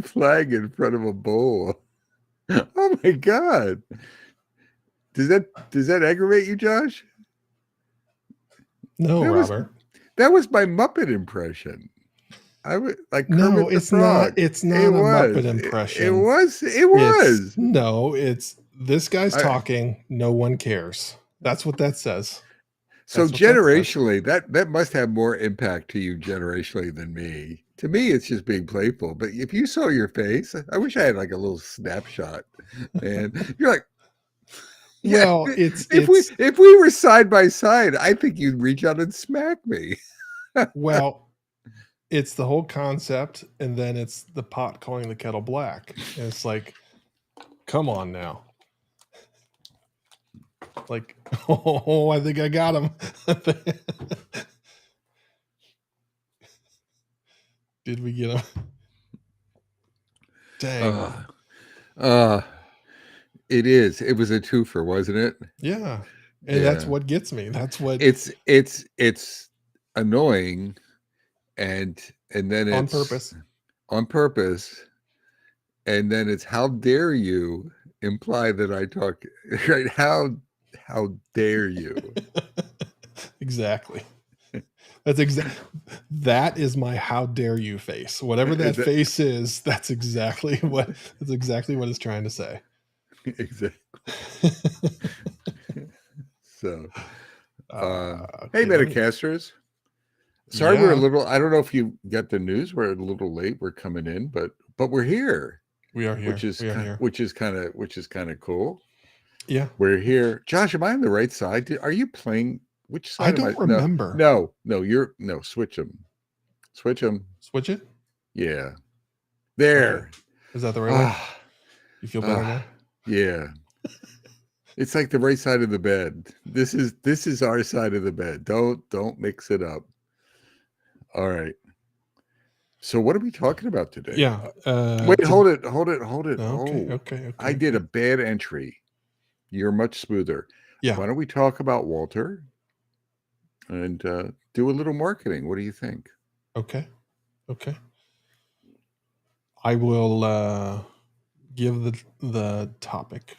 flag in front of a bowl. Oh my God. Does that aggravate you, Josh? No, That was Robert. that was my Muppet impression. I was like No, Kermit the it's not. Frog. It's It not a Muppet was. It impression. was. It It's was. no. It's this guy's I, talking. No one cares. That's what that says. so That's what that says. generationally, that must have more impact to you generationally than me. To me, it's just being playful. But if you saw your face, I wish I had like a little snapshot. And you're like, yeah. Well, it's If we were side by side, I think you'd reach out and smack me. well, it's the whole concept, and then it's the pot calling the kettle black. And it's like, come on now. Like, oh, I think I got him. Did we get him? Dang. Uh, it is. It was a twofer, wasn't it? Yeah. And that's Yeah. what gets me. That's what It's annoying, and then on it's purpose. on purpose, and then it's how dare you imply that I talk right? How dare you? Exactly. That is my how dare you face. Whatever that Is face is, that's exactly what it's trying to say. exactly. So, hey, Okay, let me. Metacasters. Sorry, we're a Yeah, little. I don't know if you got the news. We're a little late. We're coming in, but we're here, we are here. which is We are here. which is kind of cool. Yeah. We're here. Josh, am I on the right side? Are you playing? Which I side am I? don't remember. No. You're no. Switch them. Switch them. Switch it. Yeah. Okay. There. Is that the right way? Ah. You feel better now? Yeah. It's like the right side of the bed. This is our side of the bed. Don't mix it up. All right. So what are we talking about today? Yeah. Wait, hold it. Okay. Oh, Okay. I did a bad entry. You're much smoother. Yeah. Why don't we talk about Walter and do a little marketing? What do you think? Okay. Okay. I will give the topic.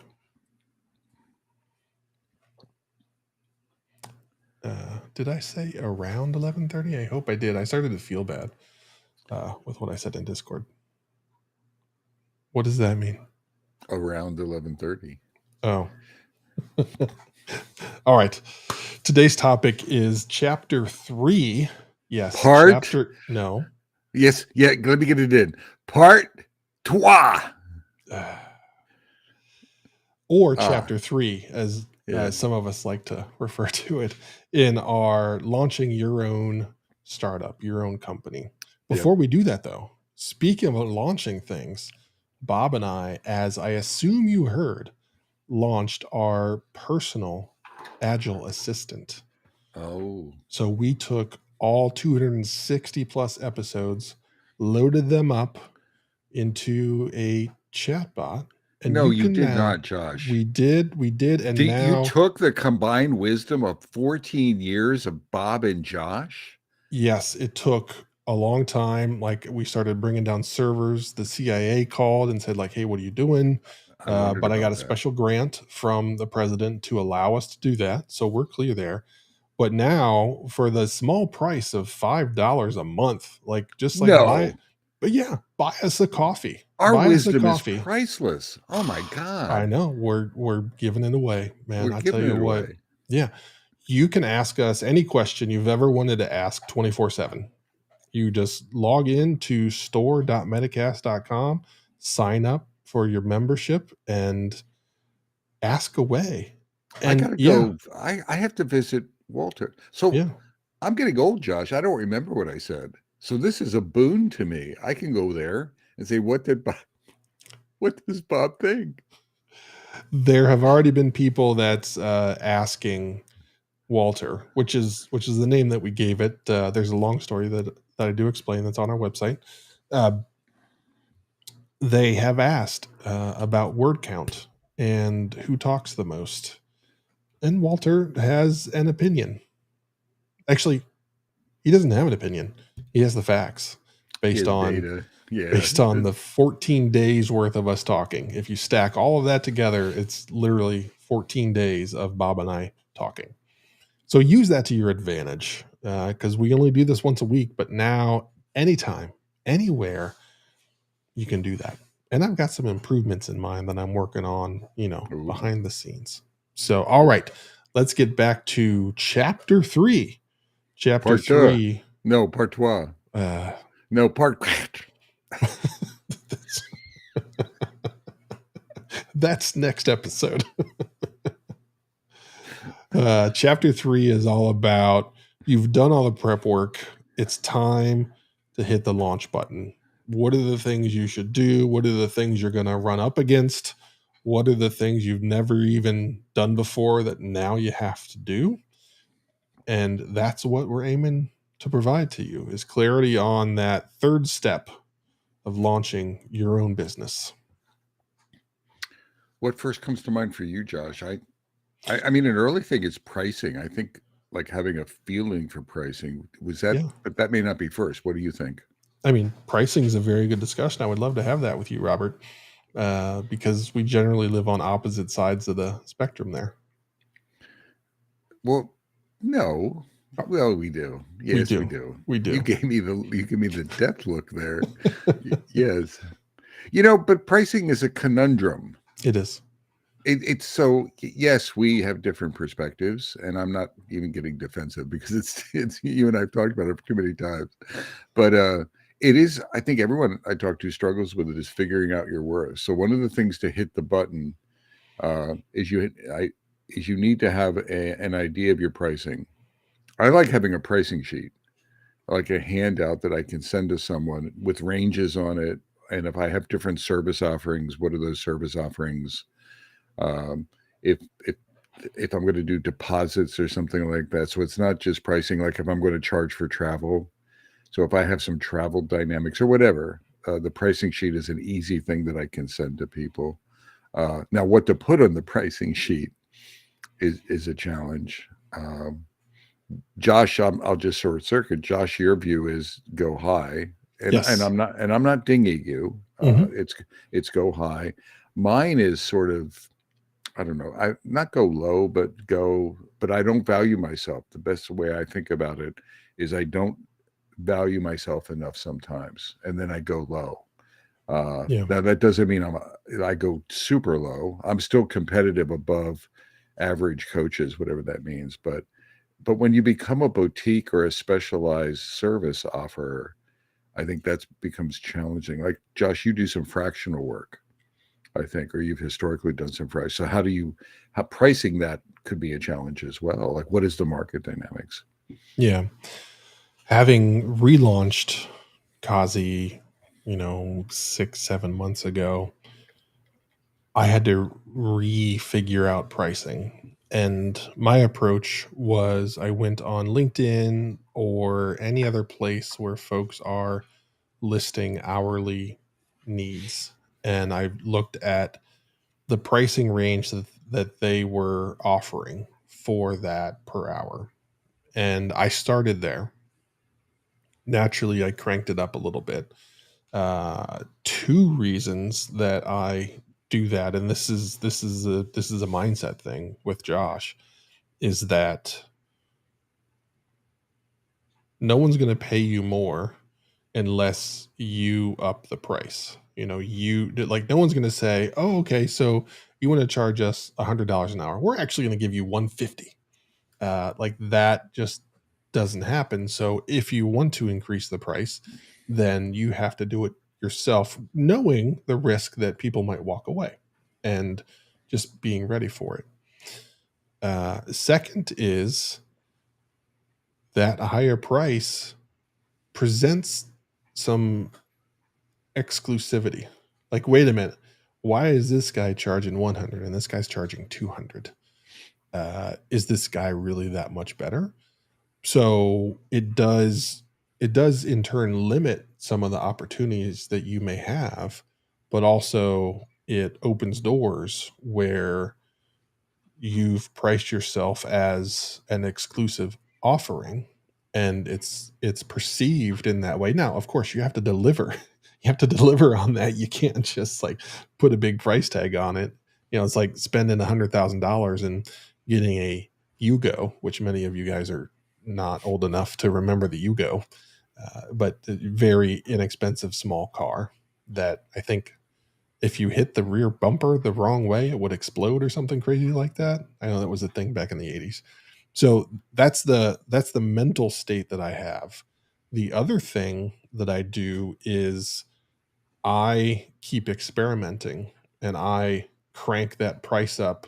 Did I say around 11:30? I hope I did. I started to feel bad with what I said in Discord. What does that mean? Around 11:30. Oh. All right. Today's topic is chapter 3. Yes. Part. No. Yes. Yeah. Let me get it in. Part trois. Or chapter 3, as Yeah. some of us like to refer to it, in our launching your own startup, your own company. Before we do that, though, speaking of launching things, Bob and I, as I assume you heard, launched our personal Agile Assistant. Oh. So we took all 260 plus episodes, loaded them up into a chatbot. And No, you can did now, not, Josh. We did. And now you took the combined wisdom of 14 years of Bob and Josh? Yes, it took a long time. Like we started bringing down servers. The CIA called and said, like, "Hey, what are you doing?" But I got a special grant from the president to allow us to do that, so we're clear there. But now, for the small price of $5 a month, like just like buy, but yeah, buy us a coffee. Our Buy us a wisdom is coffee. priceless. Oh my I God. know we're giving it away, man. We're I tell giving you it what. away. Yeah, you can ask us any question you've ever wanted to ask 24/7. You just log in to store.metacast.com, sign up for your membership, and ask away. I And gotta go. I have to visit Walter. So yeah, I'm getting old, Josh. I don't remember what I said. So this is a boon to me. I can go there and say, what does Bob think? there have already been people that's asking Walter, which is the name that we gave it. There's a long story that I do explain that's on our website. They have asked about word count and who talks the most. And Walter has an opinion. Actually, he doesn't have an opinion. He has the facts based on Data. Yeah. based on the 14 days worth of us talking. If you stack all of that together, it's literally 14 days of Bob and I talking. So use that to your advantage, because we only do this once a week, but now anytime, anywhere, you can do that. And I've got some improvements in mind that I'm working on, Ooh. behind the scenes. So, all right, let's get back to chapter 3. Chapter Part deux. 3. No, part trois. Uh, No, part. that's next episode. Chapter 3 is all about you've done all the prep work. It's time to hit the launch button. What are the things you should do? What are the things you're going to run up against? What are the things you've never even done before that now you have to do? And that's what we're aiming to provide to you is clarity on that third step of launching your own business. What first comes to mind for you, Josh? I mean, an early thing is pricing. I think like having a feeling for pricing was that, Yeah. but that may not be first. What do you think? I mean, pricing is a very good discussion. I would love to have that with you, Robert, because we generally live on opposite sides of the spectrum there. Well, no. Well, we do. We Yes, we do. do. We do. You gave me the depth look there. Yes. But pricing is a conundrum. It is. It's so yes, we have different perspectives, and I'm not even getting defensive because it's you and I've talked about it too many times. But it is. I think everyone I talk to struggles with it is figuring out your worth. So one of the things to hit the button is you need to have an idea of your pricing. I like having a pricing sheet, like a handout that I can send to someone with ranges on it, and if I have different service offerings, what are those service offerings? um, if if I'm going to do deposits or something like that. So it's not just pricing. Like if I'm going to charge for travel, so if I have some travel dynamics or whatever, the pricing sheet is an easy thing that I can send to people. Now, what to put on the pricing sheet is a challenge. Josh, I'll just short circuit. Josh, your view is go high, and Yes. I'm not dinging you. Mhm. It's go high. Mine is sort of I don't know. I not go low, but I don't value myself. The best way I think about it is I don't value myself enough sometimes, and then I go low. Yeah. Now that doesn't mean I go super low. I'm still competitive above average coaches, whatever that means. But when you become a boutique or a specialized service offerer, I think that becomes challenging. Like Josh, you do some fractional work. I think, or you've historically done some price. So how pricing that could be a challenge as well. Like what is the market dynamics? Yeah. Having relaunched Kazi, 6-7 months ago, I had to refigure out pricing. And my approach was I went on LinkedIn or any other place where folks are listing hourly needs. And I looked at the pricing range that they were offering for that per hour. And I started there. Naturally, I cranked it up a little bit. Two reasons that I do that, and this is a mindset thing with Josh, is that no one's going to pay you more unless you up the price. No one's going to say, "Oh, okay, so you want to charge us $100 an hour? We're actually going to give you 150." Like that just doesn't happen. So if you want to increase the price, then you have to do it yourself, knowing the risk that people might walk away, and just being ready for it. Second is that a higher price presents some exclusivity. Like, wait a minute, why is this guy charging 100 and this guy's charging 200? Is this guy really that much better? So it does in turn limit some of the opportunities that you may have, but also it opens doors where you've priced yourself as an exclusive offering, and it's perceived in that way. Now, of course, you have to deliver. you have to deliver on that. You can't just like put a big price tag on it. It's like spending $100,000 and getting a Yugo, which many of you guys are not old enough to remember the Yugo, but a very inexpensive small car that I think if you hit the rear bumper the wrong way, it would explode or something crazy like that. I know that was a thing back in the 80s. So that's the mental state that I have. The other thing that I do is I keep experimenting and I crank that price up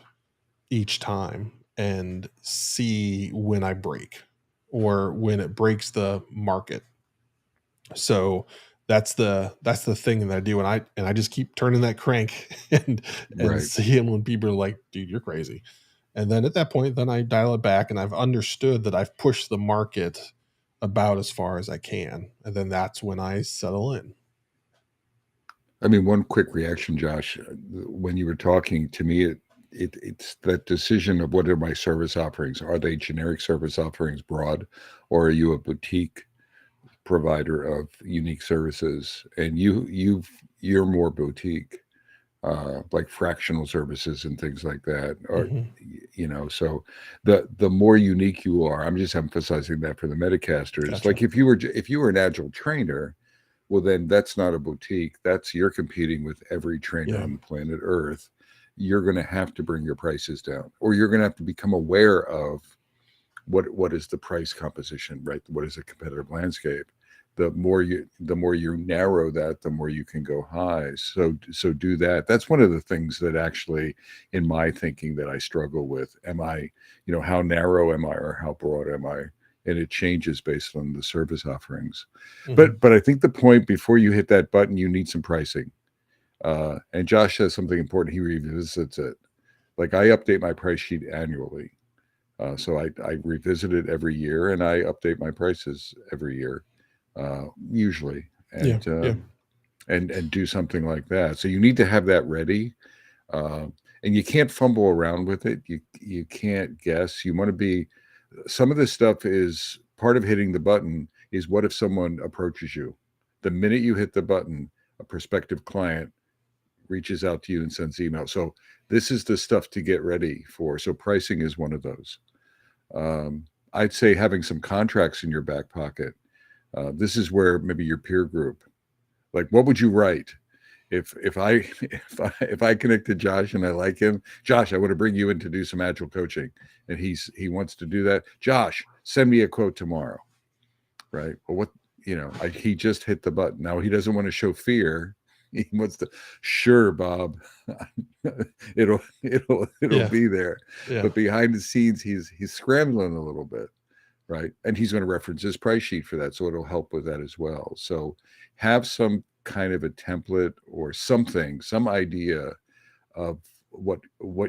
each time and see when I break or when it breaks the market. So that's the thing that I do, and I just keep turning that crank and Right. seeing when people are like, "Dude, you're crazy." And then at that point, then I dial it back, and I've understood that I've pushed the market about as far as I can, and then that's when I settle in. I mean, one quick reaction, Josh, when you were talking to me, it's that decision of what are my service offerings? Are they generic service offerings, broad, or are you a boutique provider of unique services? And you're more boutique, like fractional services and things like that. Or Mhm. so the more unique you are, I'm just emphasizing that for the Metacasters. Gotcha. Like if you were an agile trainer, well, then that's not a boutique. That's you're competing with every trainer Yeah. on the planet Earth. You're going to have to bring your prices down, or you're going to have to become aware of what is the price composition, right? What is the competitive landscape? The more you narrow that, the more you can go high. So do that. That's one of the things that actually, in my thinking, that I struggle with. Am I, how narrow am I, or how broad am I? And it changes based on the service offerings. Mhm. But I think the point before you hit that button, you need some pricing. And Josh says something important. He revisits it. Like I update my price sheet annually. So I revisit it every year, and I update my prices every year, usually, Yeah. and Yeah. and do something like that. So you need to have that ready, uh, and you can't fumble around with it. You can't guess. You want to be. Some of this stuff is part of hitting the button. Is what if someone approaches you? The minute you hit the button, a prospective client reaches out to you and sends email. So this is the stuff to get ready for. So pricing is one of those. I'd say having some contracts in your back pocket. This is where maybe your peer group, like, what would you write if I if I connect to Josh and I like him? Josh, I want to bring you in to do some agile coaching, and he wants to do that. Josh, send me a quote tomorrow, right? Well, he just hit the button. Now he doesn't want to show fear. He wants to, sure, Bob, it'll Yeah. be there, Yeah. but behind the scenes, he's scrambling a little bit, right? And he's going to reference his price sheet for that, so it'll help with that as well. So have some kind of a template or something, some idea of what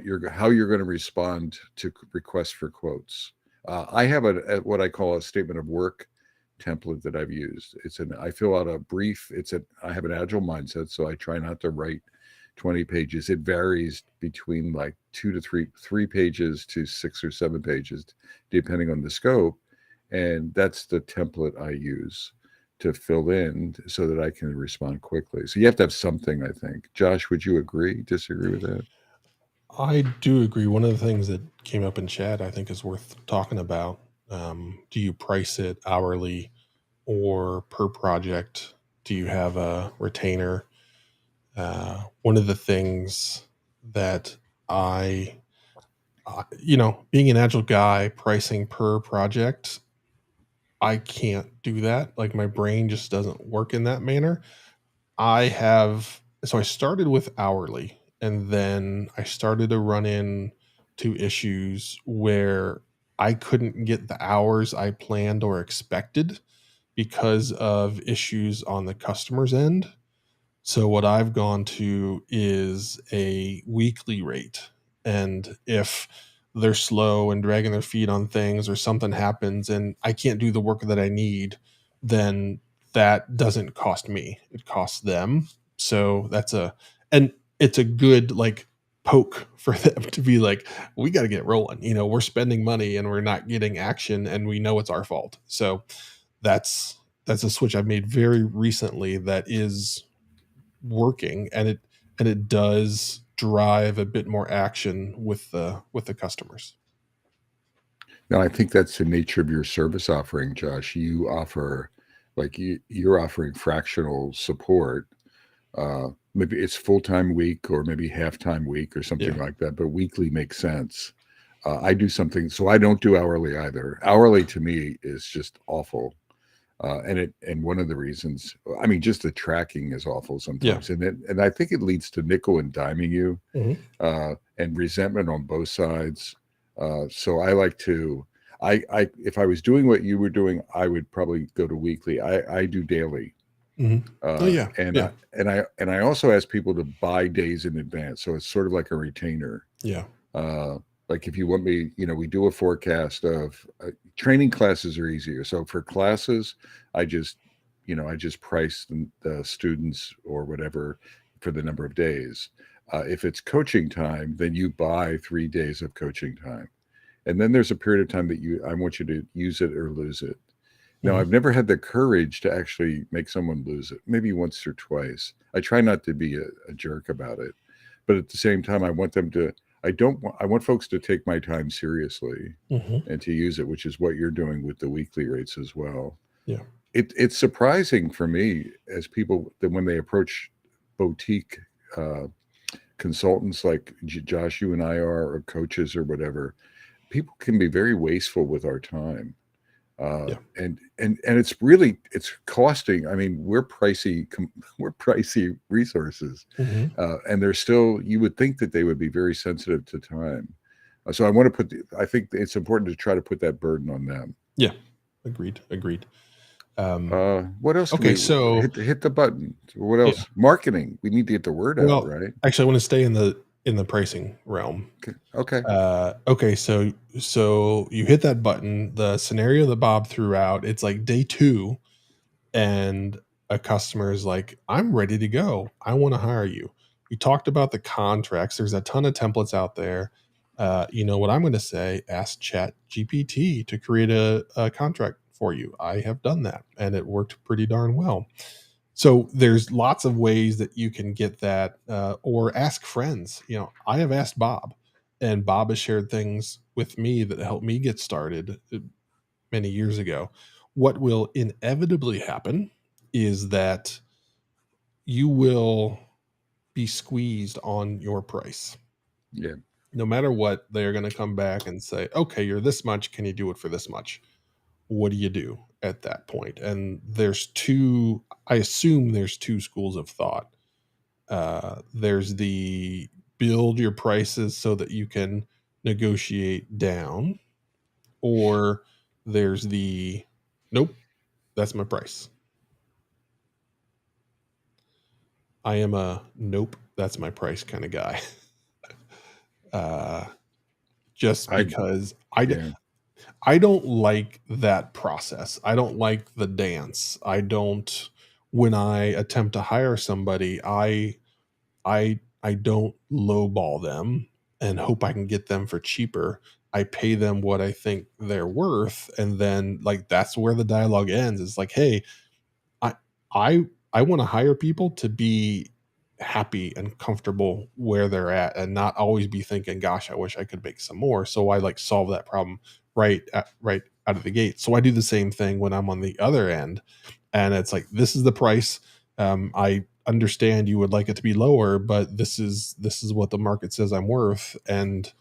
you're how you're going to respond to requests for quotes. I have what I call a statement of work template that I've used. I fill out a brief. I have an agile mindset, so I try not to write 20 pages. It varies between like three pages to 6 or 7 pages, depending on the scope. And that's the template I use to fill in so that I can respond quickly. So you have to have something, I think. Josh, would you agree, disagree with that? I do agree. One of the things that came up in chat, I think, is worth talking about. Do you price it hourly or per project? Do you have a retainer? One of the things that I, being an agile guy, pricing per project, I can't do that. Like my brain just doesn't work in that manner. So I started with hourly, and then I started to run in to issues where I couldn't get the hours I planned or expected because of issues on the customer's end. So what I've gone to is a weekly rate. And if they're slow and dragging their feet on things or something happens and I can't do the work that I need, then that doesn't cost me. It costs them. So and it's a good like poke for them to be like, we got to get rolling. We're spending money and we're not getting action and we know it's our fault. So that's that's a switch I've made very recently that is working, and it does drive a bit more action with the customers. Now, I think that's the nature of your service offering, Josh. You offer, like you're offering fractional support. Maybe it's full-time week or maybe half-time week or something Yeah. like that, but weekly makes sense. I do something, so I don't do hourly either. Hourly to me is just awful. And one of the reasons, I mean, just the tracking is awful Yeah. sometimes, and I think it leads to nickel and diming you, Mhm. and resentment on both sides. So I like to, if I was doing what you were doing, I would probably go to weekly. I do daily, Mhm. Oh, yeah. and Yeah. I also ask people to buy days in advance, so it's sort of like a retainer. Yeah. Uh, like if you want me, we do a forecast of training classes are easier. So for classes, I just, I just price the students or whatever for the number of days. If it's coaching time, then you buy 3 days of coaching time. And then there's a period of time that I want you to use it or lose it. Now, Mhm. I've never had the courage to actually make someone lose it, maybe once or twice. I try not to be a jerk about it, but at the same time, I want them to, I want folks to take my time seriously Mhm. and to use it, which is what you're doing with the weekly rates as well. Yeah. It's surprising for me as people that when they approach boutique consultants like Josh, you and I are, or coaches or whatever, people can be very wasteful with our time. Yeah. And it's costing. I mean, we're pricey resources, Mhm. and they're still. You would think that they would be very sensitive to time. So I want to I think it's important to try to put that burden on them. Yeah. Agreed. Agreed. What else can Okay, we so hit the button? What yeah. else? Marketing. We need to get the word out, Well, right? actually, I want to stay in the pricing realm. Okay. Okay. Okay, so you hit that button. The scenario that Bob threw out, it's like day 2, and a customer is like, "I'm ready to go. I want to hire you." We talked about the contracts. There's a ton of templates out there. You know what I'm going to say? Ask Chat GPT to create a contract for you. I have done that, and it worked pretty darn well. So there's lots of ways that you can get that, or ask friends. You know, I have asked Bob, and Bob has shared things with me that helped me get started many years ago. What will inevitably happen is that you will be squeezed on your price. Yeah. No matter what, they're going to come back and say, okay, you're this much. Can you do it for this much? What do you do at that point? And I assume there's two schools of thought. There's the build your prices so that you can negotiate down, or there's the nope, that's my price. I am a nope, that's my price kind of guy. uh, just I because yeah. I don't like that process. I don't like the dance. I don't when I attempt to hire somebody, I don't lowball them and hope I can get them for cheaper. I pay them what I think they're worth, and then like that's where the dialogue ends. It's like, hey, I I I want to hire people to be happy and comfortable where they're at and not always be thinking, gosh, I wish I could make some more. So I like solve that problem right out of the gate. So I do the same thing when I'm on the other end, and it's like, this is the price. I understand you would like it to be lower, but this is what the market says I'm worth, and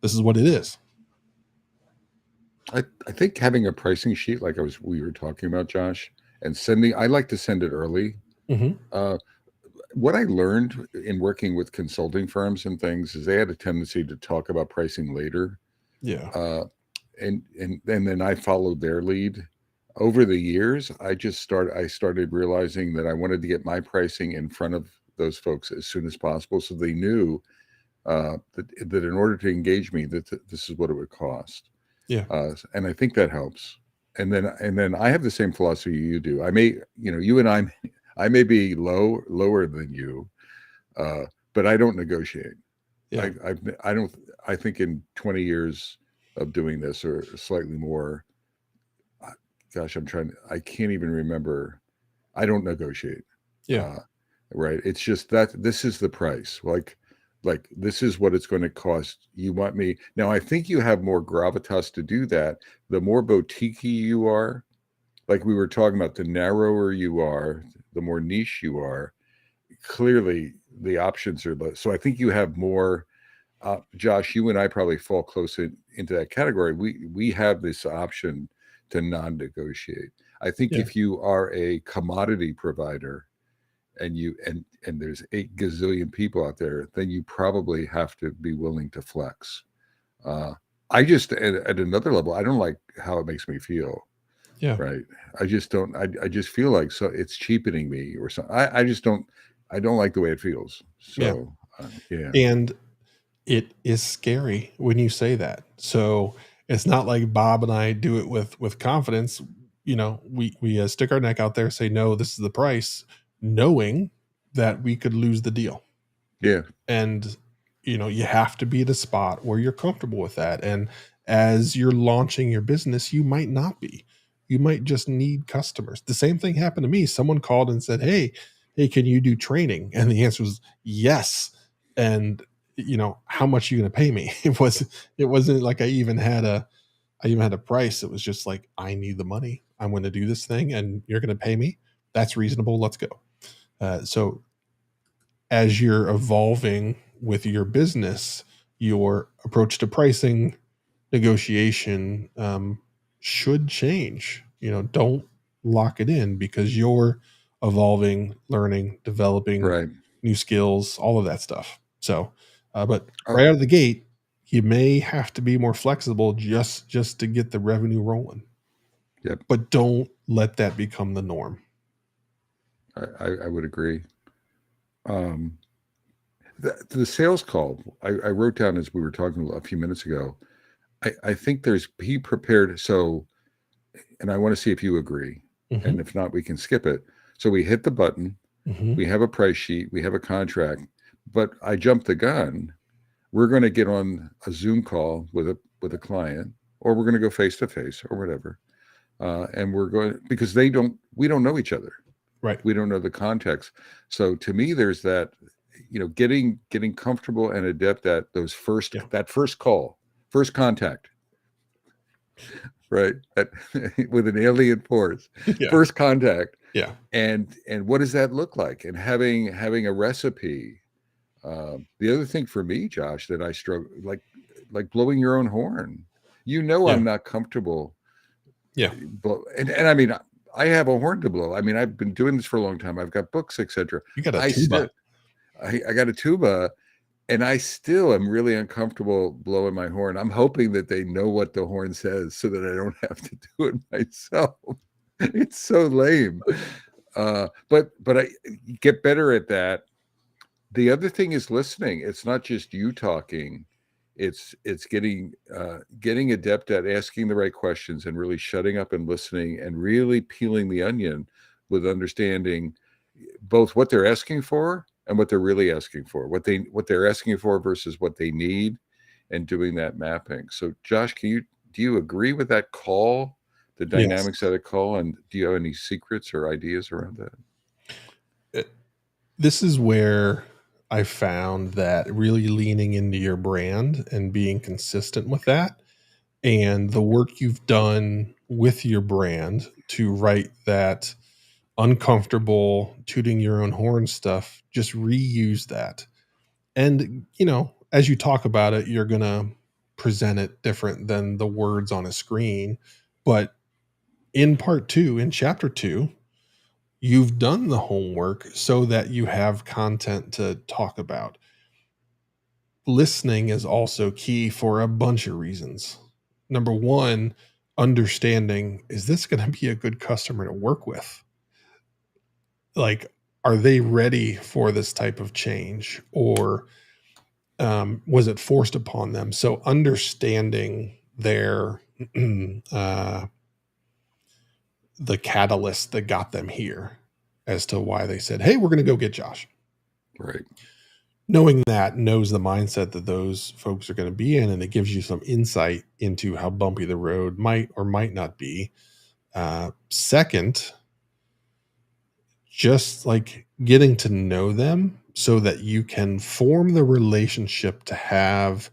this is what it is. I think having a pricing sheet like we were talking about, Josh, and sending. I like to send it early. Hmm. Uh, what I learned in working with consulting firms and things is they had a tendency to talk about pricing later, Yeah. uh, and then I followed their lead. Over the years, I started realizing that I wanted to get my pricing in front of those folks as soon as possible, so they knew that in order to engage me, this is what it would cost, Yeah. and I think that helps. And then I have the same philosophy you do. I may, you and I may be lower than you, uh, but I don't negotiate. Yeah. I don't. I think in 20 years of doing this or slightly more, gosh, I can't even remember. I don't negotiate. Yeah. Uh, right? It's just that this is the price. Like this is what it's going to cost. You want me now? I think you have more gravitas to do that. The more boutique you are, like we were talking about, the narrower you are, the more niche you are. Clearly, the options are less. So I think you have more. Josh, you and I probably fall close into that category. We have this option to non-negotiate. I think Yeah. if you are a commodity provider and there's 8 gazillion people out there, then you probably have to be willing to flex. Uh, I just at another level, I don't like how it makes me feel. Yeah. Right? I just don't. I just feel like so it's cheapening me or something. I just don't. I don't like the way it feels. Yeah. So yeah, And it is scary when you say that. So it's not like Bob and I do it with confidence. You know, we stick our neck out there, say no, this is the price, knowing that we could lose the deal. yeah, And you know, you have to be at a spot where you're comfortable with that. And as you're launching your business, you might not be. You might just need customers. The same thing happened to me. Someone called and said, hey, can you do training? And the answer was yes. And you know, how much are you going to pay me? It wasn't like I even had a price. It was just like, I need the money. I'm going to do this thing and you're going to pay me. That's reasonable. Let's go. So as you're evolving with your business, your approach to pricing, negotiation should change. You know, don't lock it in because you're evolving, learning, developing right. new skills, all of that stuff. So, but Oh, right out of the gate, you may have to be more flexible just to get the revenue rolling. yep. But don't let that become the norm. I would agree. Um, the sales call I wrote down as we were talking a few minutes ago. I think there's be prepared. So, and I want to see if you agree, Mm-hmm. and if not, we can skip it. So we hit the button. Mm-hmm. We have a price sheet. We have a contract. But I jumped the gun. We're going to get on a Zoom call with a client, or we're going to go face to face, or whatever. And we're going because we don't know each other. Right. We don't know the context. So to me, there's that, getting comfortable and adept at Yeah. that first call, first contact, right? With an alien force, Yeah. first contact, Yeah. and what does that look like? And having a recipe. The other thing for me, Josh, that I struggle like blowing your own horn. Yeah. I'm not comfortable, Yeah. and I mean, I have a horn to blow. I mean, I've been doing this for a long time. I've got books, etc. You got a I still, tuba. I got a tuba, and I still am really uncomfortable blowing my horn. I'm hoping that they know what the horn says so that I don't have to do it myself. It's so lame. But I get better at that. The other thing is listening. It's not just you talking. It's getting adept at asking the right questions and really shutting up and listening and really peeling the onion with understanding both what they're asking for and what they're really asking for, what they're asking for versus what they need, and doing that mapping. So, Josh, do you agree with that call, the Yes. dynamics of the call, and do you have any secrets or ideas around that? This is where I found that really leaning into your brand and being consistent with that and the work you've done with your brand to write that uncomfortable tooting your own horn stuff, just reuse that. And, you know, as you talk about it, you're going to present it different than the words on a screen. But in part two, in chapter two, you've done the homework so that you have content to talk about. Listening is also key for a bunch of reasons. Number one, understanding, is this going to be a good customer to work with? Like, are they ready for this type of change, or was it forced upon them? So understanding their the catalyst that got them here as to why they said, hey, we're going to go get Josh. Right. Knowing that knows the mindset that those folks are going to be in, and it gives you some insight into how bumpy the road might or might not be. Second, just like getting to know them so that you can form the relationship to have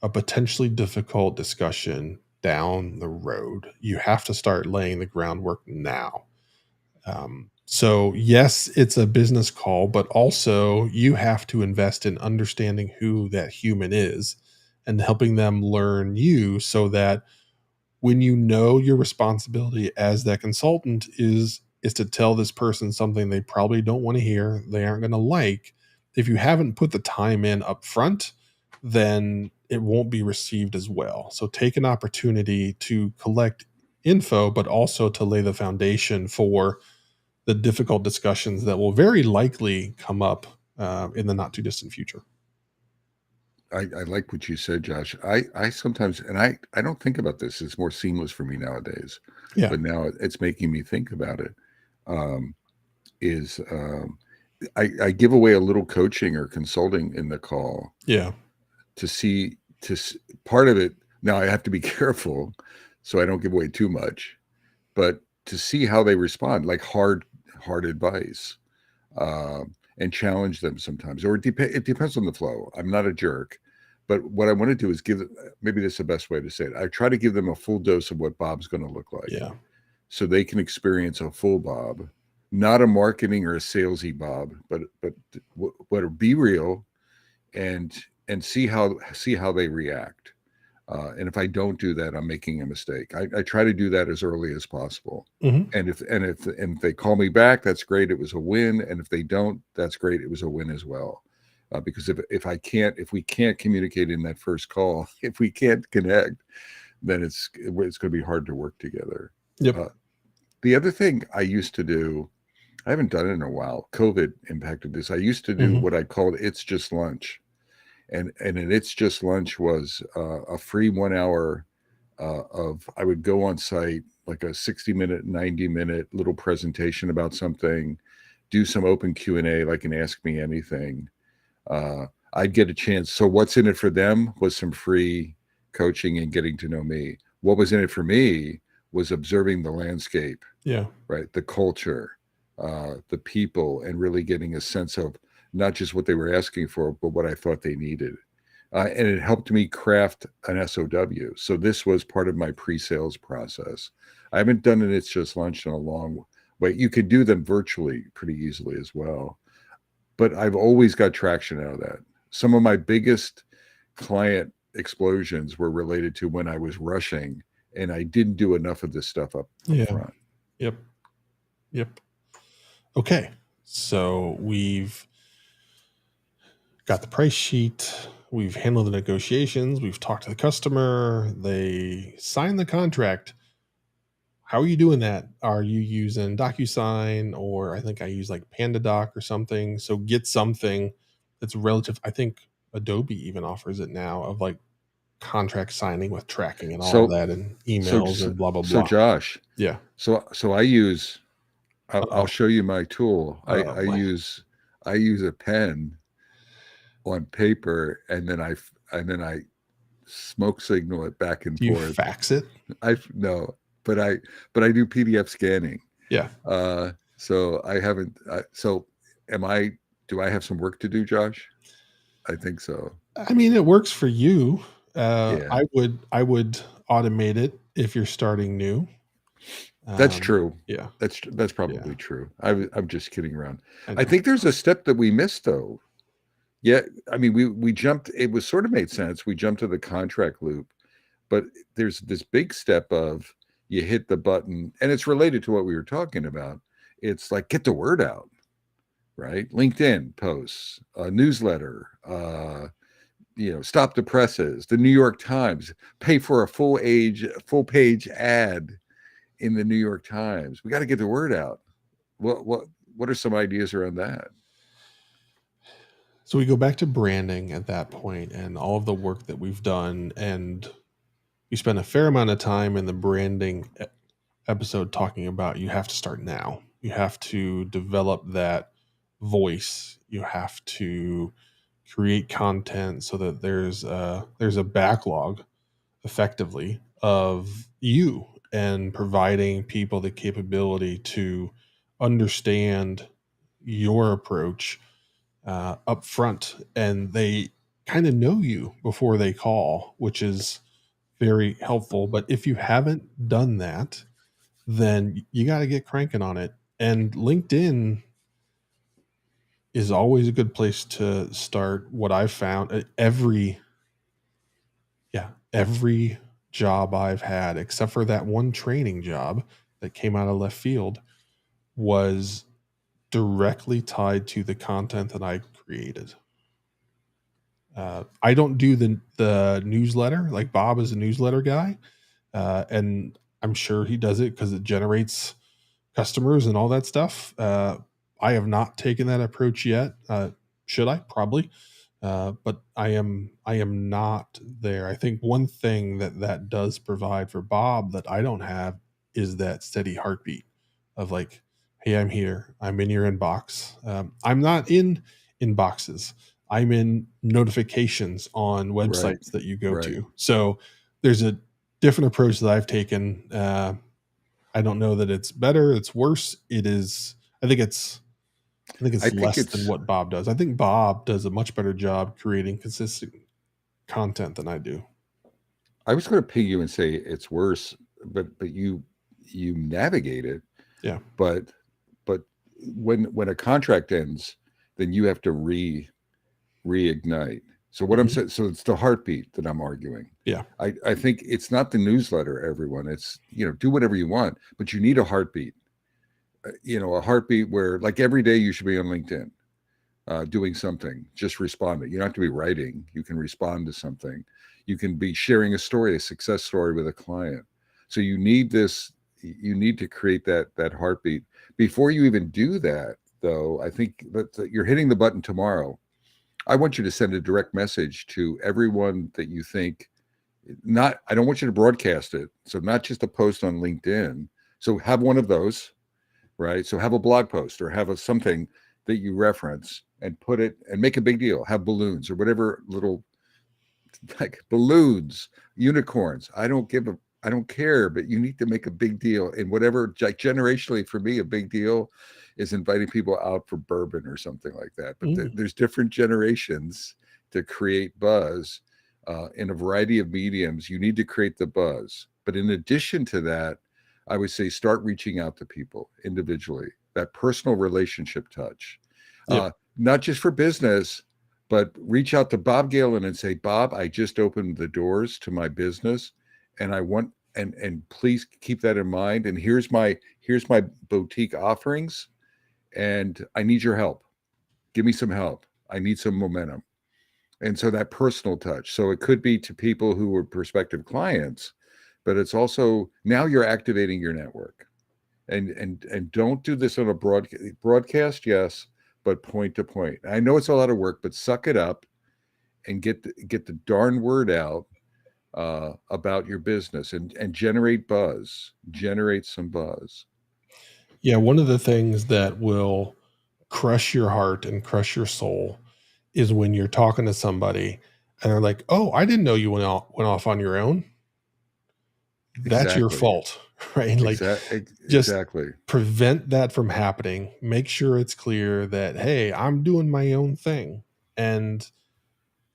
a potentially difficult discussion down the road. You have to start laying the groundwork now. So, yes, it's a business call, but also you have to invest in understanding who that human is and helping them learn you so that when you know your responsibility as that consultant is to tell this person something they probably don't want to hear, they aren't going to like. If you haven't put the time in up front, then it won't be received as well. So take an opportunity to collect info, but also to lay the foundation for the difficult discussions that will very likely come up in the not too distant future. I like what you said, Josh. I sometimes, and I don't think about this. It's more seamless for me nowadays, Yeah. but now it's making me think about it. Um, is I give away a little coaching or consulting in the call Yeah. to see part of it. Now I have to be careful so I don't give away too much, but to see how they respond, like hard advice, and challenge them sometimes, or it depends on the flow. I'm not a jerk, but what I want to do is give, maybe this is the best way to say it. I try to give them a full dose of what Bob's going to look like, Yeah. so they can experience a full Bob, not a marketing or a salesy Bob, but be real and see how they react. And if I don't do that, I'm making a mistake. I try to do that as early as possible. Hmm. And if they call me back, that's great. It was a win. And if they don't, that's great. It was a win as well. Because if we can't communicate in that first call, if we can't connect, then it's going to be hard to work together. Yep. The other thing I used to do, I haven't done it in a while. COVID impacted this. I used to do what I called "It's Just Lunch." And an It's Just Lunch was a free 1 hour of, I would go on site, like a 60-minute, 90-minute little presentation about something, do some open Q&A, like an Ask Me Anything. I'd get a chance. So what's in it for them was some free coaching and getting to know me. What was in it for me was observing the landscape, Yeah. right? The culture, the people, and really getting a sense of not just what they were asking for, but what I thought they needed. And it helped me craft an SOW. So this was part of my pre-sales process. I haven't done an It's Just Lunch in a long way. You could do them virtually pretty easily as well. But I've always got traction out of that. Some of my biggest client explosions were related to when I was rushing and I didn't do enough of this stuff up Yeah. front. Yep. Yep. Okay. So we've got the price sheet. We've handled the negotiations. We've talked to the customer. They signed the contract. How are you doing that? Are you using DocuSign, or I think I use like PandaDoc or something? So get something that's relative. I think Adobe even offers it now of like contract signing with tracking and all of So, that and so, emails and blah, blah, so blah. Josh, Yeah. so I use, I'll Uh-oh. show you my tool. Oh I boy. use a pen on paper, and then I smoke signal it back and Do you forth. fax it? I no, but I do PDF scanning. Yeah. So I haven't. So am I? Do I have some work to do, Josh? I think so. I mean, it works for you. Yeah, I would automate it if you're starting new. that's true. Yeah. That's Yeah. probably true. I'm just kidding around. I I know. think there's a step that we missed though. Yeah, I mean we jumped. It was sort of made sense. We jumped to the contract loop, but there's this big step of you hit the button, and it's related to what we were talking about. It's like get the word out, right? LinkedIn posts, a newsletter, stop the presses, the New York Times, pay for a full page ad in the New York Times. We got to get the word out. What are some ideas around that? So we go back to branding at that point and all of the work that we've done. And we spent a fair amount of time in the branding episode talking about you have to start now. You have to develop that voice. You have to create content so that there's a backlog effectively of you and providing people the capability to understand your approach up front, and they kind of know you before they call, which is very helpful. But if you haven't done that, then you got to get cranking on it. And LinkedIn is always a good place to start. What I've found, every job I've had, except for that one training job that came out of left field, was directly tied to the content that I created. I don't do the newsletter. Like Bob is a newsletter guy, and I'm sure he does it because it generates customers and all that stuff. I have not taken that approach yet. Should I? Probably. But I am not there. I think one thing that does provide for Bob that I don't have is that steady heartbeat of like, hey, I'm here. I'm in your inbox. I'm not in inboxes. I'm in notifications on Right. websites that you go Right. to. So there's a different approach that I've taken. I don't know that it's better, it's worse. It is. I think it's. I think I it's think less than it's what Bob does. I think Bob does a much better job creating consistent content than I do. I was going to ping you and say it's worse, but you navigate it. Yeah. But but when a contract ends, then you have to reignite. So what I'm Mhm. saying, so it's the heartbeat that I'm arguing. Yeah. I think it's not the newsletter, everyone. It's, do whatever you want, but you need a heartbeat. A heartbeat where, like, every day you should be on LinkedIn, doing something, just responding. You don't have to be writing. You can respond to something. You can be sharing a story, a success story with a client. So you need this. You need to create that heartbeat. Before you even do that, though, I think that you're hitting the button tomorrow. I want you to send a direct message to everyone that you think. Not, I don't want you to broadcast it. So not just a post on LinkedIn. So have one of those, right? So have a blog post or have something that you reference and put it and make a big deal. Have balloons or whatever little, like balloons, unicorns. I don't care, but you need to make a big deal. And whatever, like, generationally for me, a big deal is inviting people out for bourbon or something like that. But Mm. there's different generations to create buzz in a variety of mediums. You need to create the buzz. But in addition to that, I would say start reaching out to people individually, that personal relationship touch, Yep. not just for business, but reach out to Bob Galen and say, Bob, I just opened the doors to my business and I want, and please keep that in mind. And here's my boutique offerings and I need your help. Give me some help. I need some momentum. And so that personal touch. So it could be to people who are prospective clients, but it's also now you're activating your network. And don't do this on a broadcast, yes, but point to point. I know it's a lot of work, but suck it up and get the darn word out about your business and generate some buzz. Yeah. One of the things that will crush your heart and crush your soul is when you're talking to somebody and they're like, "Oh, I didn't know you went off on your own." That's your Exactly. fault, right? Like, just Exactly. prevent that from happening. Make sure it's clear that, hey, I'm doing my own thing and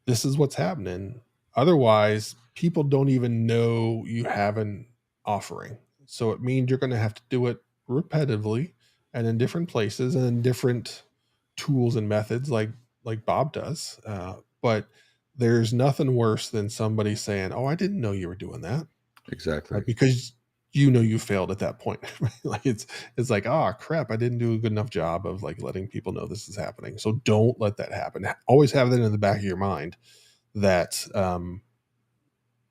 this is what's happening. Otherwise, people don't even know you have an offering. So it means you're going to have to do it repetitively and in different places and in different tools and methods like Bob does. But there's nothing worse than somebody saying, "Oh, I didn't know you were doing that," Exactly. because you failed at that point. Like it's like, oh crap, I didn't do a good enough job of like letting people know this is happening. So don't let that happen. Always have that in the back of your mind that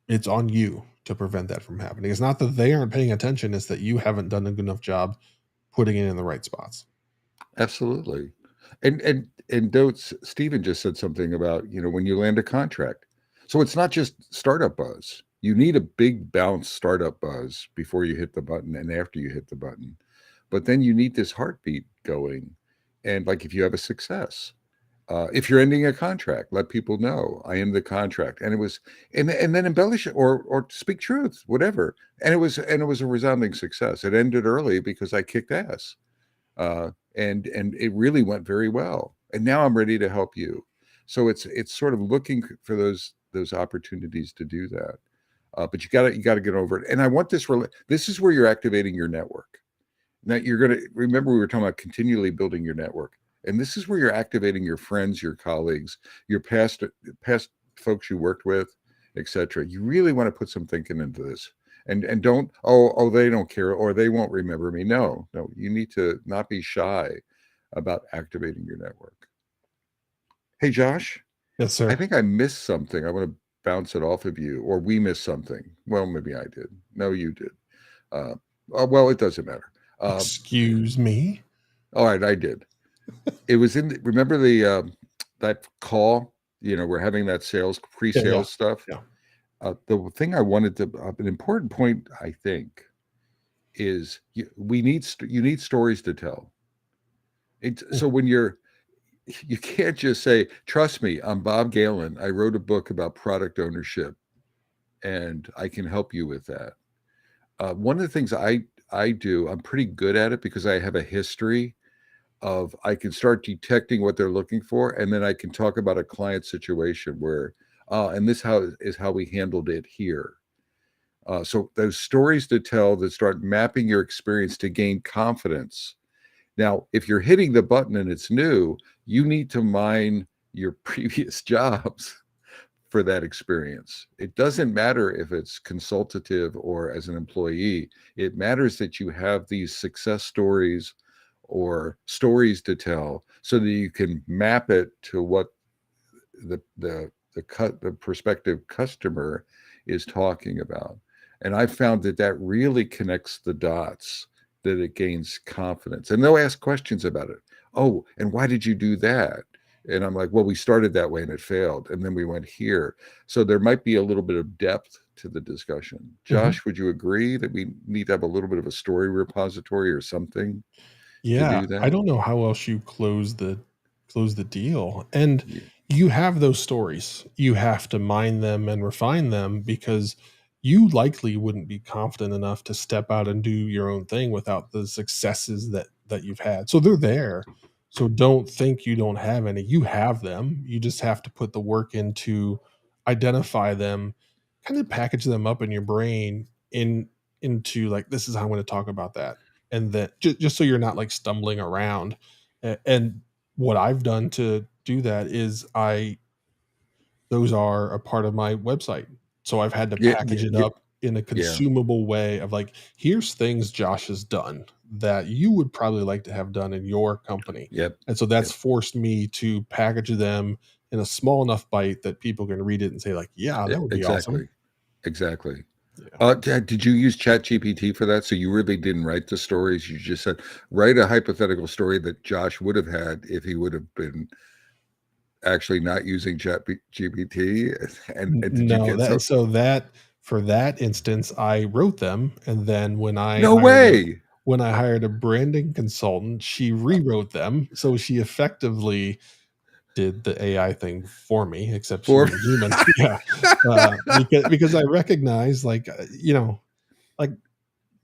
it's on you to prevent that from happening. It's not that they aren't paying attention; it's that you haven't done a good enough job putting it in the right spots. Absolutely. And don't, Stephen just said something about, when you land a contract. So it's not just startup buzz. You need a big bounce startup buzz before you hit the button and after you hit the button. But then you need this heartbeat going. And like if you have a success, if you're ending a contract, let people know I end the contract. And it was, and then embellish it or speak truth, whatever. And it was a resounding success. It ended early because I kicked ass. and it really went very well. And now I'm ready to help you. So it's sort of looking for those opportunities to do that. But you got to get over it. And I want this. This is where you're activating your network. Now you're going to remember we were talking about continually building your network, and this is where you're activating your friends, your colleagues, your past folks you worked with, etc. You really want to put some thinking into this, and don't they don't care or they won't remember me. No, no, you need to not be shy about activating your network. Hey, Josh, Yes, I sir. think I missed something. I want to bounce it off of you, or we missed something. Well, maybe I did. No, you did. Uh, well, it doesn't matter. Uh, Excuse me. all right, I did. It was remember the that call, we're having that Yeah, yeah, pre-sales stuff. yeah. The thing I wanted to an important point, I think, is you need stories to tell. So when you can't just say, trust me, I'm Bob Galen, I wrote a book about product ownership and I can help you with that. One of the things I do, I'm pretty good at it because I have a history of I can start detecting what they're looking for, and then I can talk about a client situation where, and this how is how we handled it here. So those stories to tell that start mapping your experience to gain confidence. Now, if you're hitting the button and it's new, you need to mine your previous jobs for that experience. It doesn't matter if it's consultative or as an employee. It matters that you have these success stories or stories to tell so that you can map it to what the prospective customer is talking about. And I found that really connects the dots, that it gains confidence. And they'll ask questions about it. Oh, and why did you do that? And I'm like, well, we started that way and it failed. And then we went here. So there might be a little bit of depth to the discussion. Mhm. Josh, would you agree that we need to have a little bit of a story repository or something to Yeah, do I that? don't know how else you close the deal. And Yeah. you have those stories. You have to mine them and refine them because you likely wouldn't be confident enough to step out and do your own thing without the successes that you've had. So they're there. So don't think you don't have any. You have them. You just have to put the work into identify them, kind of package them up in your brain into like this is how I'm going to talk about that and that just so you're not like stumbling around. And what I've done to do that is I those are a part of my website. So I've had to Yeah. package it Yeah. up in a Yeah. consumable way of like, here's things Josh has done that you would probably like to have done in your company. Yep. And so that's Yep. forced me to package them in a small enough bite that people can read it and say, like, yeah, that would be awesome. Exactly. Exactly. Yeah. Did you use ChatGPT for that? So you really didn't write the stories. You just said write a hypothetical story that Josh would have had if he would have been actually not using ChatGPT. And did you No, get that so? so that for that instance, I wrote them, and then No way. when I hired a branding consultant, she rewrote them. So she effectively did the AI thing for me, except she For was a human. Yeah, because I recognize like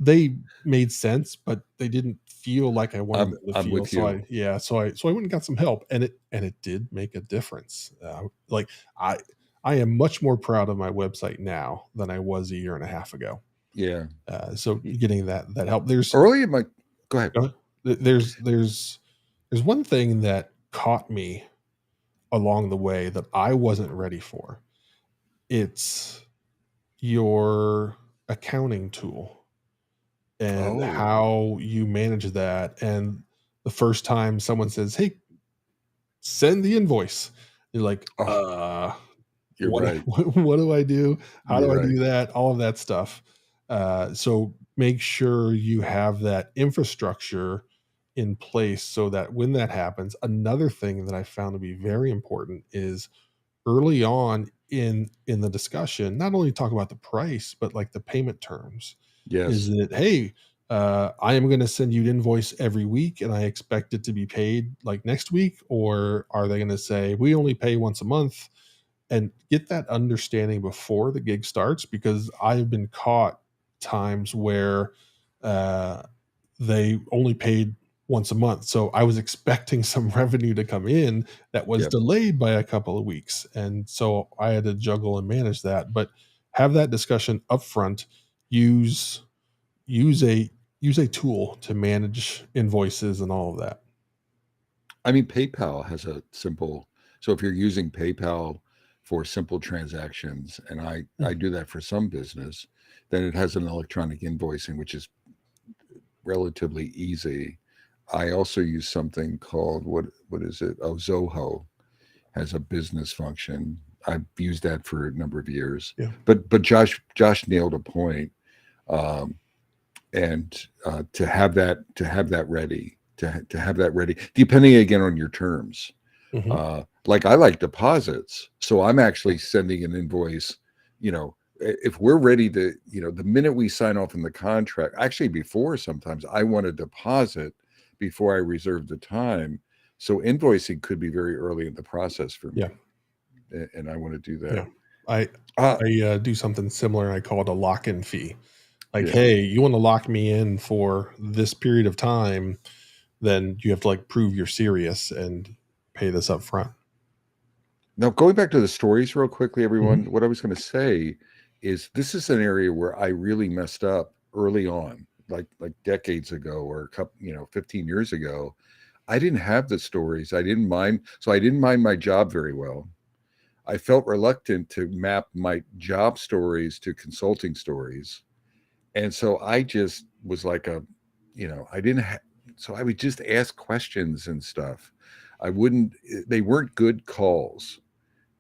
they made sense, but they didn't feel like I wanted them to I'm feel. with So you. I went and got some help, and it did make a difference. Like I I am much more proud of my website now than I was a year and a half ago. Yeah. So getting that help. Early in my go ahead. Uh, there's one thing that caught me along the way that I wasn't ready for. It's your accounting tool and Oh, how you manage that. And the first time someone says, "Hey, send the invoice," you're like, oh, you're what right. what do I do? How You're do I right. do that? All of that stuff. So make sure you have that infrastructure in place so that when that happens, another thing that I found to be very important is early on in the discussion, not only talk about the price, but like the payment terms. Is Yes. that, hey, I am going to send you an invoice every week and I expect it to be paid like next week? Or are they going to say, we only pay once a month? And get that understanding before the gig starts, because I've been caught times where uh, they only paid once a month. So I was expecting some revenue to come in that was Yep. delayed by a couple of weeks. And so I had to juggle and manage that. But have that discussion upfront. Use use a use a tool to manage invoices and all of that. I mean, PayPal has a simple. So if you're using PayPal for simple transactions, and I Mm. do that for some business, then it has an electronic invoicing, which is relatively easy. I also use something called what is it? Oh, Zoho has a business function. I've used that for a number of years. Yeah. But Josh nailed a point. Um, and to have that ready, to have that ready, depending again on your terms. Hmm. Like I like deposits, so I'm actually sending an invoice. You know, if we're ready to, the minute we sign off in the contract, actually before, sometimes I want a deposit before I reserve the time. So invoicing could be very early in the process for Yeah. me, and I want to do that. Yeah. I Uh, I do something similar and I call it a lock-in fee. Like, yeah. hey, you want to lock me in for this period of time, then you have to like prove you're serious and pay this up front. Now, going back to the stories real quickly, everyone, Hmm. what I was going to say is this is an area where I really messed up early on, like decades ago or a couple, 15 years ago. I didn't have the stories. I didn't mind. So I didn't mind my job very well. I felt reluctant to map my job stories to consulting stories. And so I just was like I didn't have, so I would just ask questions and stuff. I wouldn't, they weren't good calls.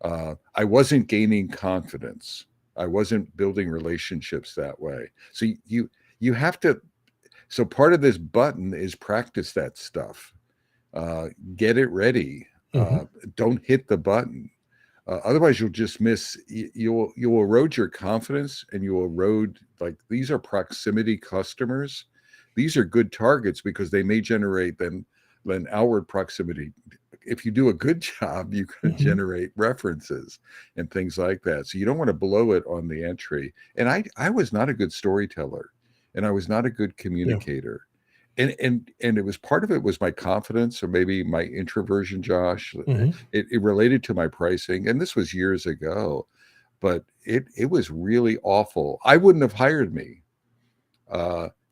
I wasn't gaining confidence. I wasn't building relationships that way. So you have to. So part of this button is practice that stuff. Get it ready. Hmm. Don't hit the button. Otherwise, you'll just miss. You'll erode your confidence, and you'll erode, like, these are proximity customers. These are good targets because they may generate then outward proximity. If you do a good job, you can Hmm. generate references and things like that. So you don't want to blow it on the entry. And I was not a good storyteller, and I was not a good Yeah. communicator. And it was, part of it was my confidence, or maybe my introversion, Josh. Hmm. It related to my pricing, and this was years ago, but it was really awful. I wouldn't have hired me,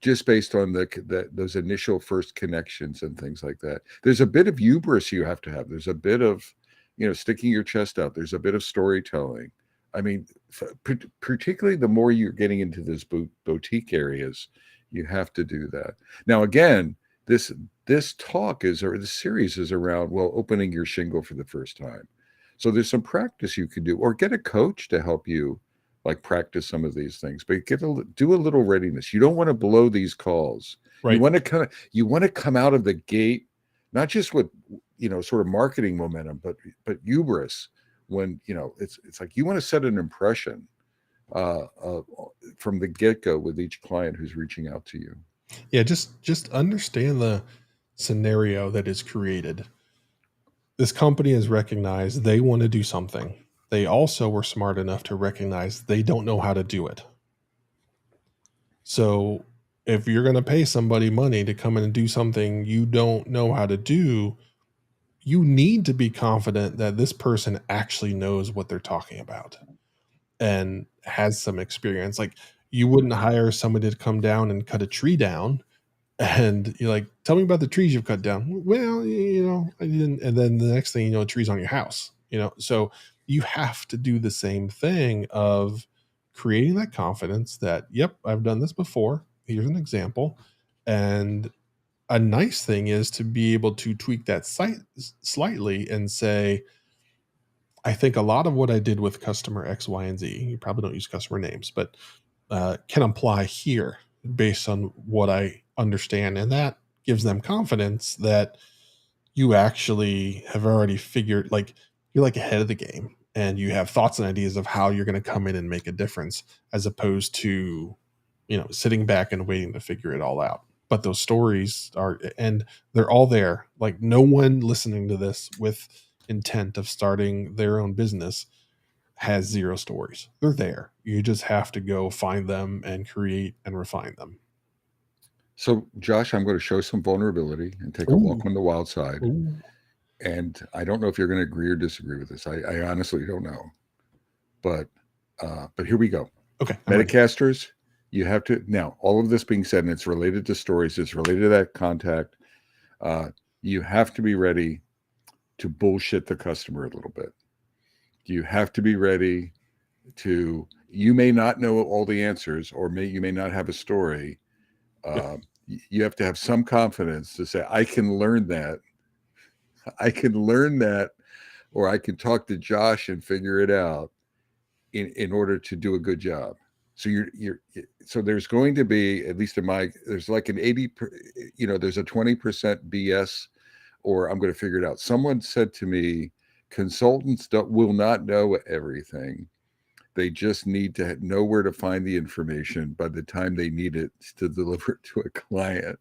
just based on those initial first connections and things like that. There's a bit of hubris you have to have. There's a bit of, sticking your chest out. There's a bit of storytelling. I mean, particularly the more you're getting into this boutique areas, you have to do that. Now, again, this this talk is, or the series is around, well, opening your shingle for the first time. So there's some practice you can do, or get a coach to help you, like, practice some of these things, but do a little readiness. You don't want to blow these calls. Right. You want to come out of the gate, not just with, sort of marketing momentum, but hubris. When, it's like you want to set an impression, uh, uh, from the get-go with each client who's reaching out to you. Yeah. Just understand the scenario that is created. This company has recognized they want to do something. They also were smart enough to recognize they don't know how to do it. So if you're going to pay somebody money to come in and do something you don't know how to do, you need to be confident that this person actually knows what they're talking about and has some experience. Like, you wouldn't hire somebody to come down and cut a tree down and you're like, tell me about the trees you've cut down. Well, I didn't. And then the next thing you know, a tree's on your house, So you have to do the same thing of creating that confidence that, yep, I've done this before. Here's an example. And a nice thing is to be able to tweak that site slightly and say, I think a lot of what I did with customer X, Y, and Z, you probably don't use customer names, but can apply here based on what I understand. And that gives them confidence that you actually have already figured, like, you're like ahead of the game and you have thoughts and ideas of how you're going to come in and make a difference, as opposed to, sitting back and waiting to figure it all out. But those stories are, and they're all there. Like, no one listening to this with intent of starting their own business has zero stories. They're there. You just have to go find them and create and refine them. So, Josh, I'm going to show some vulnerability and take a Ooh, walk on the wild side. ooh. And I don't know if you're going to agree or disagree with this. I honestly don't know. But here we go. Okay, I'm ready. Metacasters, you have to now. All of this being said, and it's related to stories. It's related to that contact. Uh, you have to be ready to bullshit the customer a little bit. You have to be ready to. You may not know all the answers, or you may not have a story. Yeah, Uh, you have to have some confidence to say, "I can learn that. I can learn that," or I can talk to Josh and figure it out in order to do a good job. So so there's going to be, at least in my, there's like an 80, there's a 20% BS, or I'm going to figure it out. Someone said to me, consultants will not know everything. They just need to know where to find the information by the time they need it to deliver it to a client.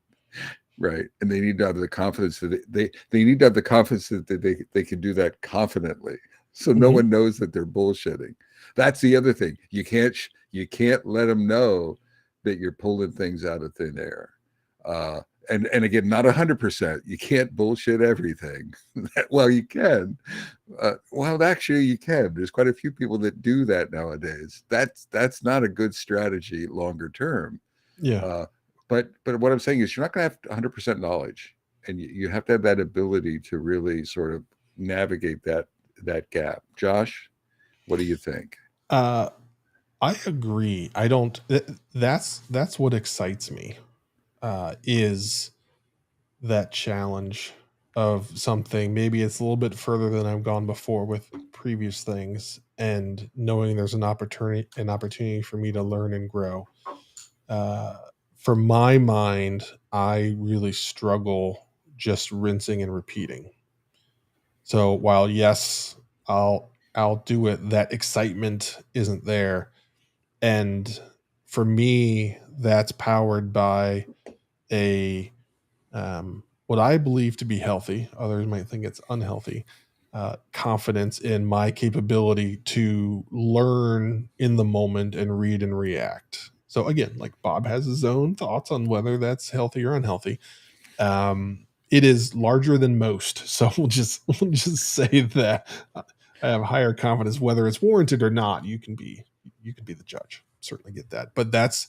Right. And they need to have the confidence that they need to have the confidence that they can do that confidently. So no mhm. one knows that they're bullshitting. That's the other thing. You can't let them know that you're pulling things out of thin air. Uh, and again, not 100%. You can't bullshit everything. Well, you can. Well, actually, you can. There's quite a few people that do that nowadays. That's not a good strategy longer term. Yeah. Uh, but what I'm saying is, you're not going to have 100% knowledge, and you have to have that ability to really sort of navigate that gap. Josh, what do you think? Uh, I agree. I don't. That's what excites me. Is that challenge of something. Maybe it's a little bit further than I've gone before with previous things, and knowing there's an opportunity for me to learn and grow. Uh, for my mind, I really struggle just rinsing and repeating. So while yes, I'll do it, that excitement isn't there. And for me, that's powered by a what I believe to be healthy. Others might think it's unhealthy. Confidence in my capability to learn in the moment and read and react. So again, like Bob has his own thoughts on whether that's healthy or unhealthy. It is larger than most, so we'll just say that I have higher confidence. Whether it's warranted or not, you can be the judge. Certainly get that, but that's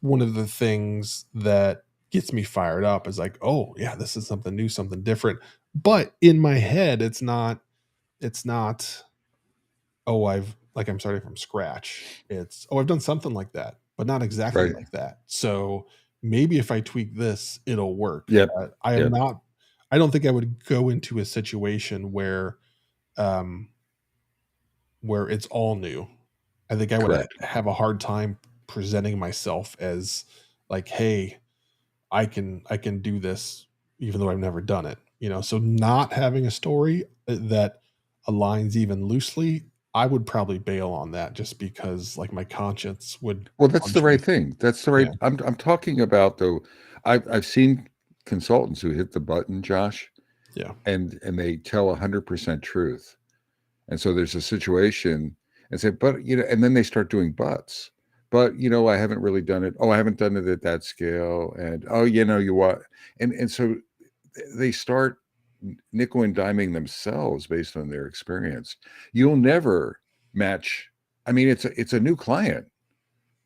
one of the things that gets me fired up. Is like, oh yeah, this is something new, something different. But in my head, it's not oh, I'm starting from scratch. It's, oh, I've done something like that, but not exactly Right. like that. So maybe if I tweak this, it'll work. Yep. I am Yep. not, I don't think I would go into a situation um, where it's all new. I think I would Correct. have a hard time presenting myself as like, hey, I can do this even though I've never done it. So not having a story that aligns even loosely, I would probably bail on that just because like my conscience would Well, that's the punch me. right thing. That's the Yeah. right. I'm talking about, though. I've seen consultants who hit the button, Josh, Yeah. and they tell 100% truth. And so there's a situation, and say, but and then they start doing buts. But I haven't really done it. Oh, I haven't done it at that scale. And oh, you what? And so they start nickel and diming themselves based on their experience. You'll never match. I mean, it's a new client.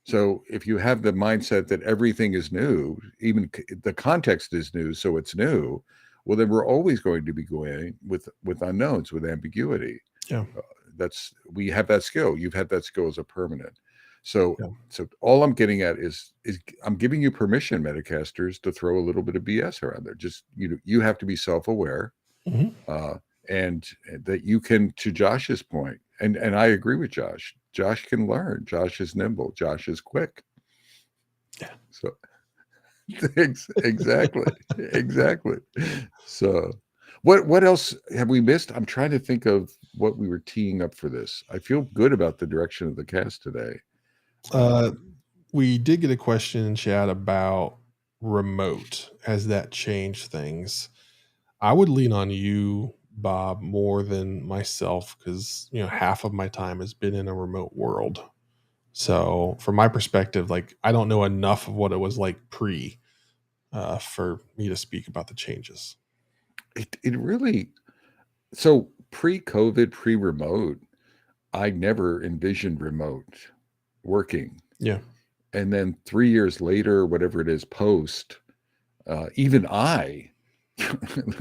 So if you have the mindset that everything is new, even the context is new, so it's new, well, then we're always going to be going with unknowns, with ambiguity. Yeah. Uh, that's we have that skill. You've had that skill as a permanent. So Yeah. so all I'm getting at is I'm giving you permission, Metacasters, to throw a little bit of BS around there. Just you have to be self-aware, Mhm. uh, and that you can, to Josh's point, and I agree with Josh. Josh can learn. Josh is nimble. Josh is quick. Yeah. So exactly, exactly. So what else have we missed? I'm trying to think of what we were teeing up for this. I feel good about the direction of the cast today. Uh, Um, we did get a question in chat about remote. Has that changed things? I would lean on you, Bob, more than myself because half of my time has been in a remote world. So from my perspective, like I don't know enough of what it was like pre for me to speak about the changes. It really, so pre-COVID, pre-remote, I never envisioned remote working. Yeah. And then 3 years later, whatever it is, post, even I,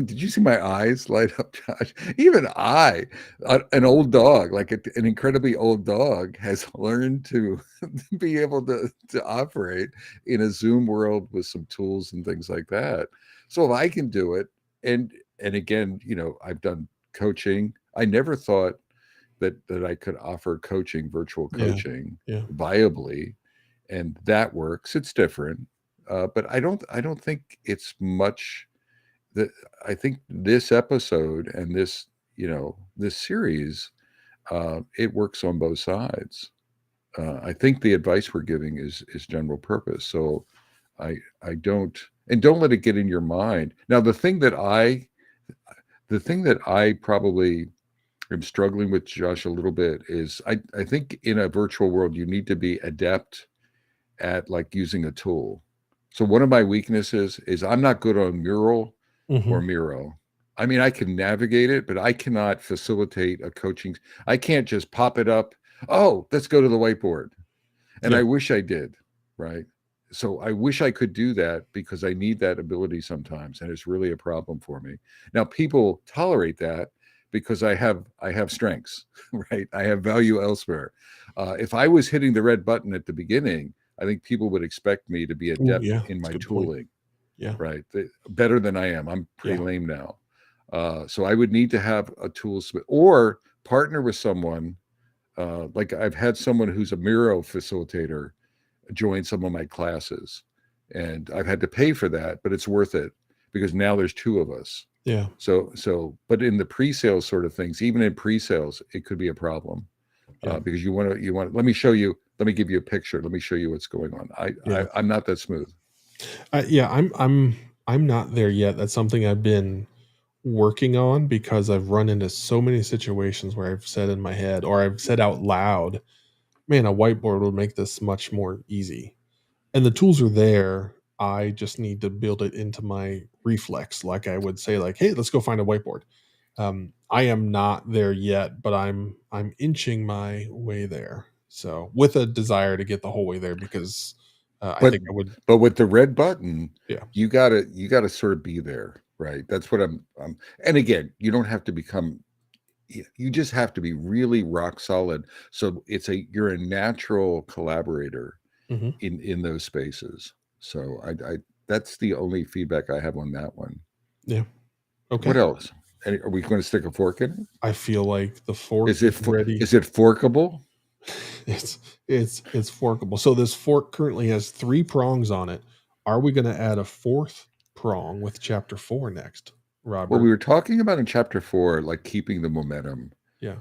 did you see my eyes light up, Josh? Even an old dog, like an incredibly old dog, has learned to be able to operate in a Zoom world with some tools and things like that. So if I can do it, and again, I've done coaching. I never thought that I could offer coaching, virtual Yeah. coaching, Yeah. viably, and that works. It's different, but I don't think it's much. That I think this episode and this series, it works on both sides. I think the advice we're giving is general purpose. So don't let it get in your mind. Now the thing that I probably am struggling with, Josh, a little bit is I think in a virtual world you need to be adept at like using a tool. So one of my weaknesses is I'm not good on Mural Hmm. or Miro. I mean, I can navigate it, but I cannot facilitate a coaching. I can't just pop it up. Oh, let's go to the whiteboard. And Yeah. I wish I did, right? So I wish I could do that because I need that ability sometimes, and it's really a problem for me. Now people tolerate that because I have strengths, right? I have value elsewhere. If I was hitting the red button at the beginning, I think people would expect me to be Ooh, adept yeah. in That's a my good point. tooling, Yeah. right? Better than I am. I'm pretty Yeah. lame now. So I would need to have a tool or partner with someone. Like I've had someone who's a Miro facilitator join some of my classes, and I've had to pay for that, but it's worth it because now there's two of us. Yeah. But in the pre-sales sort of things, even in pre-sales, it could be a problem Yeah. because you want. Let me show you. Let me give you a picture. Let me show you what's going on. Yeah. I'm not that smooth. Yeah. I'm not there yet. That's something I've been working on because I've run into so many situations where I've said in my head or I've said out loud, man, a whiteboard would make this much more easy. And the tools are there. I just need to build it into my reflex. Like I would say, like, hey, let's go find a whiteboard. I am not there yet, but I'm inching my way there. So with a desire to get the whole way there because I But think I would. but with the red button, Yeah. you gotta sort of be there, right? That's what I'm. And again, you don't have to become. You just have to be really rock solid. So you're a natural collaborator Hmm. in those spaces. So I that's the only feedback I have on that one. Yeah. Okay. What else? Are we going to stick a fork in it? I feel like the fork Is is it ready. is it forkable? It's forkable. So this fork currently has three prongs on it. Are we going to add a fourth prong with chapter 4 next, Well, Robert? we were talking about in chapter 4, like keeping the momentum. Yeah.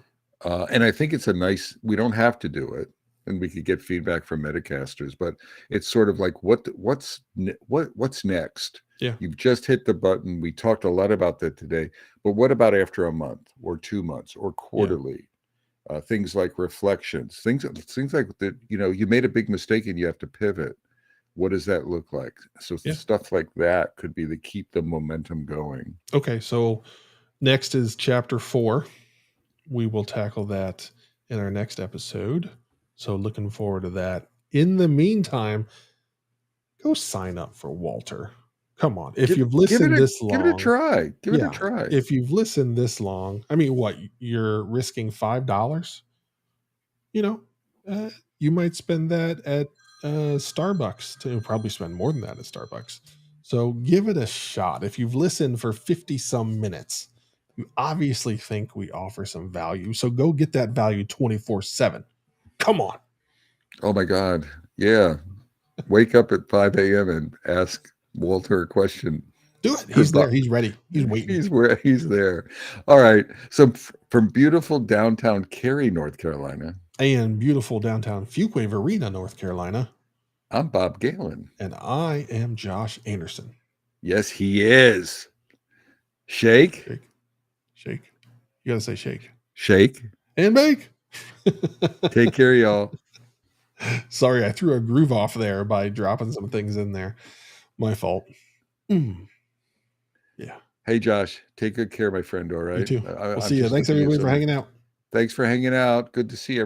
And I think it's a nice, we don't have to do it, and we could get feedback from Metacasters, but it's sort of like what's next? Yeah. You've just hit the button. We talked a lot about that today, but what about after a month or 2 months or Yeah. quarterly? Things like reflections, things like that. You made a big mistake and you have to pivot. What does that look like? So Yeah. stuff like that could be the keep the momentum going. Okay. So next is chapter 4. We will tackle that in our next episode. So looking forward to that. In the meantime, go sign up for Walter. Come on. If Give you've give it listened a this give it a long, try. Give it a yeah. try. If you've listened this long, I mean, what you're risking $5? You know, uh, you might spend that at Starbucks. To probably spend more than that at Starbucks. So give it a shot. If you've listened for 50 some minutes, you obviously think we offer some value. So go get that value 24/7. Come on. Oh my God. Yeah. Wake up at 5 a.m. and ask Walter a question. Do it. For He's there. He's ready. He's waiting. he's there. All right. So from beautiful downtown Cary, North Carolina, And beautiful downtown Fuquay Arena, North Carolina. I'm Bob Galen. And I am Josh Anderson. Yes, he is. Shake, Shake, shake. You got to say shake shake. and bake. Take care, y'all. Sorry, I threw a groove off there by dropping some things in there. My fault. Yeah. Hey, Josh, take good care, my friend. All You right. too. We'll I'm see you. just Thanks looking at everybody for something. hanging out. Thanks for hanging out. Good to see you.